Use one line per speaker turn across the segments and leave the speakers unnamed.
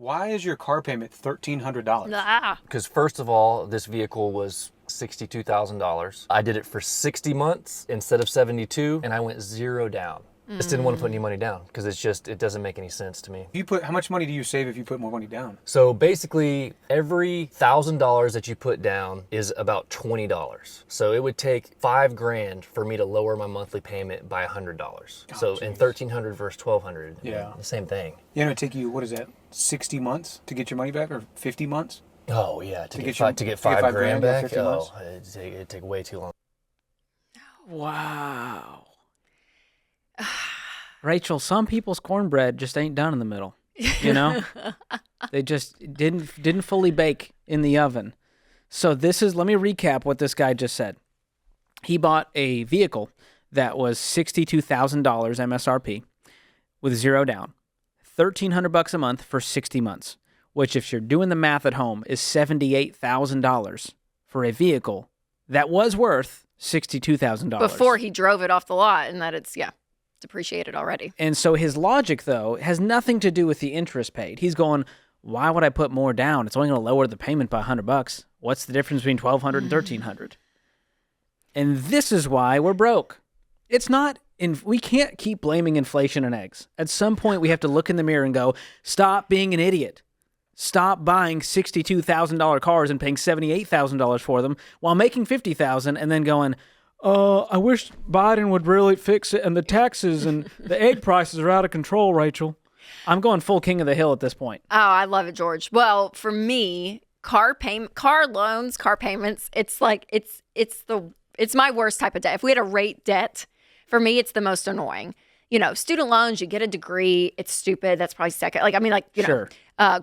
Why is your car payment $1,300?
Ah.
Because first of all, this vehicle was $62,000. I did it for 60 months instead of 72, and I went 0 down. Just didn't want to put any money down because it doesn't make any sense to me.
How much money do you save if you put more money down?
So basically, every $1,000 that you put down is about $20. So it would take $5,000 for me to lower my monthly payment by $100. So in $1,300 versus $1,200,
Yeah.
the same thing.
Yeah, it'd take you, what is that, 60 months to get your money back, or 50 months?
Oh yeah, to get
$5,000
$5,000 back.
50 months?
Oh, it'd take way too long.
Wow. Rachel, some people's cornbread just ain't done in the middle. You know, they just didn't fully bake in the oven. So let me recap what this guy just said. He bought a vehicle that was $62,000 MSRP with 0 down, $1,300 a month for 60 months, which, if you're doing the math at home, is $78,000 for a vehicle that was worth $62,000
Before he drove it off the lot, and that it's depreciated already.
And so his logic, though, has nothing to do with the interest paid. He's going, why would I put more down? It's only going to lower the payment by $100. What's the difference between $1,200 and $1,300? And this is why we're broke. It's not. We can't keep blaming inflation on eggs. At some point, we have to look in the mirror and go, stop being an idiot. Stop buying $62,000 cars and paying $78,000 for them while making $50,000 and then going, I wish Biden would really fix it, and the taxes and the egg prices are out of control, Rachel. I'm going full king of the hill at this point.
Oh, I love it, George. Well, for me, car loans, car payments, it's my worst type of debt. If we had a rate debt, for me, it's the most annoying. Student loans, you get a degree, it's stupid. That's probably second.
Sure.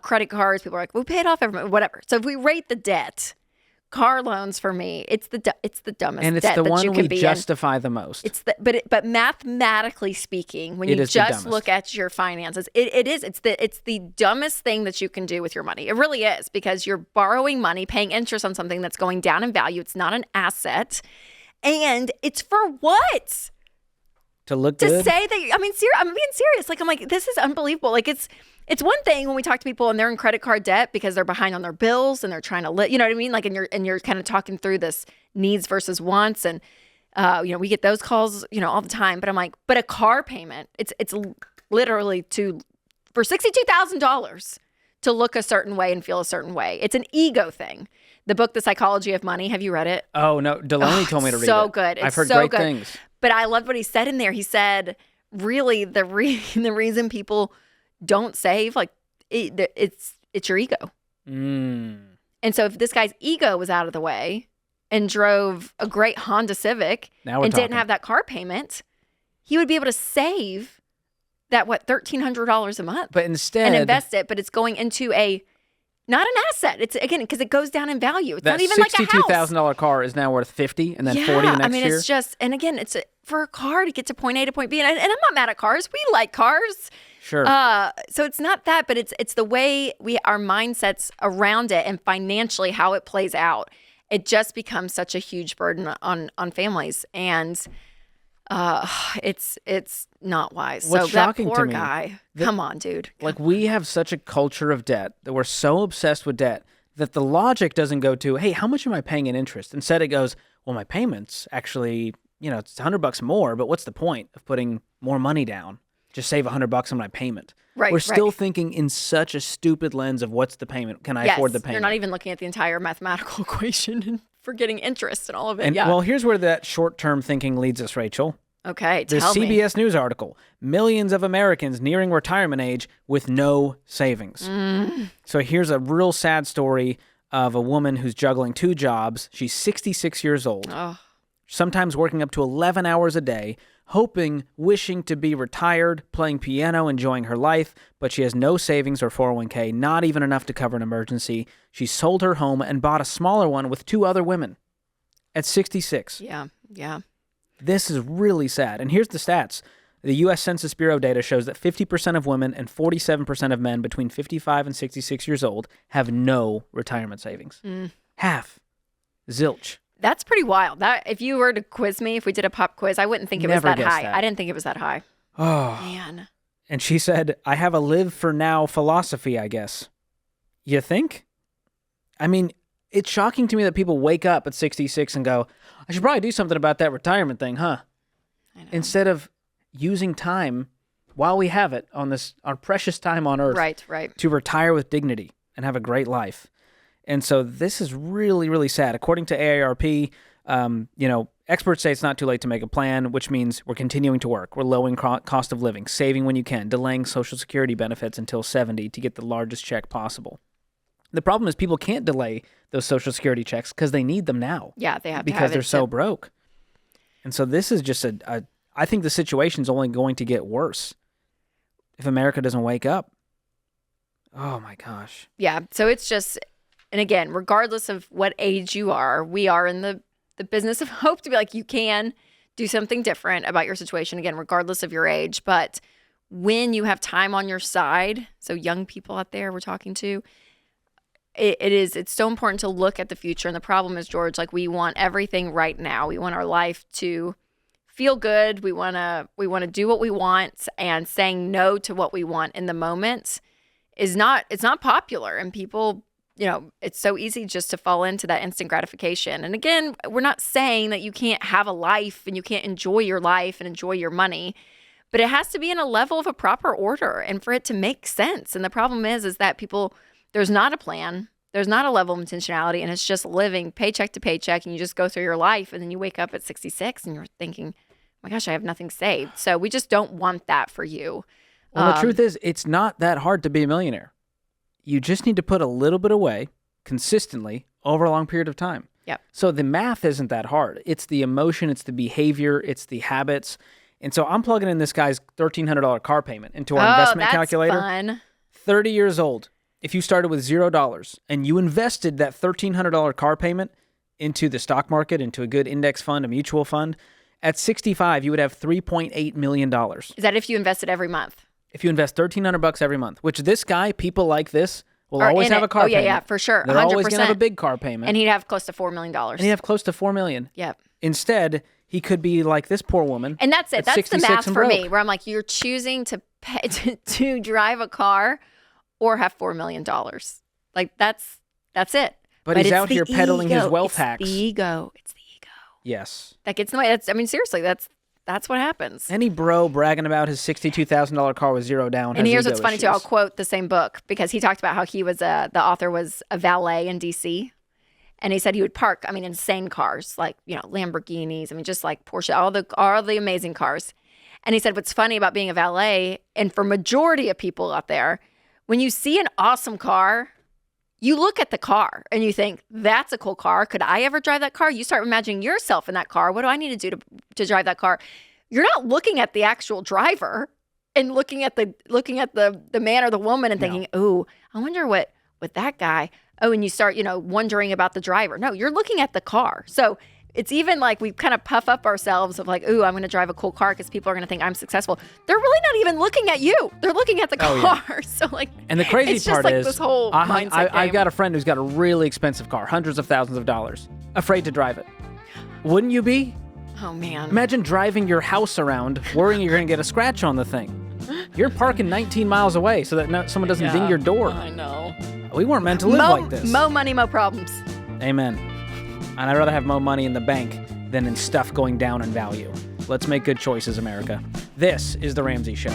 Credit cards, people are like, we pay it off every month, whatever. So if we rate the debt, car loans for me, it's the dumbest
and it's
debt
the
that
one
you
we
can be
justify the most.
But mathematically speaking, when
It
you
is the
just
dumbest.
look at your finances, it's the dumbest thing that you can do with your money. It really is, because you're borrowing money, paying interest on something that's going down in value. It's not an asset, and it's for what?
To look
To
good?
say that, I'm being serious. I'm like, this is unbelievable. It's one thing when we talk to people and they're in credit card debt because they're behind on their bills and they're trying to live, you know what I mean? And you're kind of talking through this needs versus wants. And, we get those calls, all the time. But I'm like, but a car payment, it's literally for $62,000 to look a certain way and feel a certain way. It's an ego thing. The book, The Psychology of Money. Have you read it?
Oh, no. Delaney told me to read it.
So good.
I've heard
so
great
good.
things.
But I loved what he said in there. He said, really, the reason people don't save, it's your ego.
Mm.
And so if this guy's ego was out of the way and drove a great Honda Civic and didn't have that car payment, he would be able to save that, $1,300 a month.
But instead,
and invest it, but it's going into not an asset. It's, again, because it goes down in value. It's
that
not even like a house.
$62,000 car is now worth $50,000 and then $40,000 the next year.
It's just, and again, it's for a car to get to point A to point B. And I'm not mad at cars. We like cars.
Sure.
So it's not that, but it's the way our mindsets around it and financially how it plays out. It just becomes such a huge burden on families, and it's not wise.
What's
so that
shocking
poor
to me,
guy, come on, dude.
We have such a culture of debt that we're so obsessed with debt that the logic doesn't go to, hey, how much am I paying in interest? Instead, it goes, well, my payments actually, it's $100 more, but what's the point of putting more money down? Just save $100 on my payment.
Right.
We're still thinking in such a stupid lens of what's the payment? Can I afford the payment?
You're not even looking at the entire mathematical equation and forgetting interest and all of it.
And well, here's where that short-term thinking leads us, Rachel.
Okay,
The
tell me.
CBS News article, millions of Americans nearing retirement age with no savings. So here's a real sad story of a woman who's juggling 2 jobs. She's 66 years old, sometimes working up to 11 hours a day, wishing to be retired, playing piano, enjoying her life, but she has no savings or 401k, not even enough to cover an emergency. She sold her home and bought a smaller one with 2 other women at 66.
Yeah.
This is really sad. And here's the stats. The U.S. Census Bureau data shows that 50% of women and 47% of men between 55 and 66 years old have no retirement savings. Half. Zilch.
That's pretty wild. That if you were to quiz me, if we did a pop quiz, I wouldn't think it was
Never
that
guessed
high.
that.
I didn't think it was that high.
Oh.
Man.
And she said, I have a live for now philosophy, I guess. You think? I mean, it's shocking to me that people wake up at 66 and go, I should probably do something about that retirement thing, huh?
I know.
Instead of using time while we have it on this, our precious time on earth,
Right.
to retire with dignity and have a great life. And so this is really, really sad. According to AARP, experts say it's not too late to make a plan, which means we're continuing to work. We're lowering cost of living, saving when you can, delaying Social Security benefits until 70 to get the largest check possible. The problem is people can't delay those Social Security checks because they need them now.
Yeah, they have
because
to have
they're
it
so broke. And so this is just I think the situation's only going to get worse if America doesn't wake up. Oh my gosh.
Yeah, so it's just, and again, regardless of what age you are, we are in the business of hope to be like, you can do something different about your situation, again, regardless of your age. But when you have time on your side, so young people out there we're talking to, it's so important to look at the future. And the problem is, George, like, we want everything right now. We want our life to feel good. We want to do what we want, and saying no to what we want in the moment it's not popular. And people, it's so easy just to fall into that instant gratification. And again, we're not saying that you can't have a life and you can't enjoy your life and enjoy your money, but it has to be in a level of a proper order and for it to make sense. And the problem is that there's not a plan, there's not a level of intentionality, and it's just living paycheck to paycheck, and you just go through your life, and then you wake up at 66 and you're thinking, oh my gosh, I have nothing saved. So we just don't want that for you.
Well, the truth is, it's not that hard to be a millionaire. You just need to put a little bit away consistently over a long period of time.
Yep.
So the math isn't that hard. It's the emotion, it's the behavior, it's the habits. And so I'm plugging in this guy's $1,300 car payment into our investment calculator.
Fun.
30 years old. If you started with $0 and you invested that $1,300 car payment into the stock market, into a good index fund, a mutual fund, at 65, you would have $3.8 million.
Is that if you invested every month?
If you invest $1,300 every month, which this guy, people like this, will always have a car payment.
Oh, yeah, for sure.
They're
100%.
always going to have a big car payment.
And he'd have close to $4 million.
And he'd have close to $4 million.
Yep.
Instead, he could be like this poor woman.
And that's it. That's the math for
broke.
me, where I'm like, you're choosing to pay, to drive a car or have $4 million. Like, that's it.
But he's out here peddling his wealth hacks.
It's the ego.
Yes.
That gets in the way. Seriously, that's what happens.
Any bro bragging about his $62,000 car with zero down.
And here's what's funny too. I'll quote the same book because he talked about how he was the author was a valet in DC, and he said he would park, insane cars like Lamborghinis, just like Porsche, all the amazing cars. And he said what's funny about being a valet, and for majority of people out there, when you see an awesome car, you look at the car and you think, that's a cool car. Could I ever drive that car? You start imagining yourself in that car. What do I need to do to drive that car? You're not looking at the actual driver and looking at the man or the woman and thinking, oh, I wonder what that guy. Oh, and you start, wondering about the driver. No, you're looking at the car. So it's even like we kind of puff up ourselves of like, ooh, I'm going to drive a cool car because people are going to think I'm successful. They're really not even looking at you. They're looking at the car. Yeah. So like,
and the crazy
it's
part
just like
is,
this whole mindset
I've got a friend who's got a really expensive car, hundreds of thousands of dollars, afraid to drive it. Wouldn't you be?
Oh man.
Imagine driving your house around, worrying you're going to get a scratch on the thing. You're parking 19 miles away so that someone doesn't ding your door.
I know.
We weren't meant to live like this.
Mo money, mo problems.
Amen. And I'd rather have mo money in the bank than in stuff going down in value. Let's make good choices, America. This is The Ramsey Show.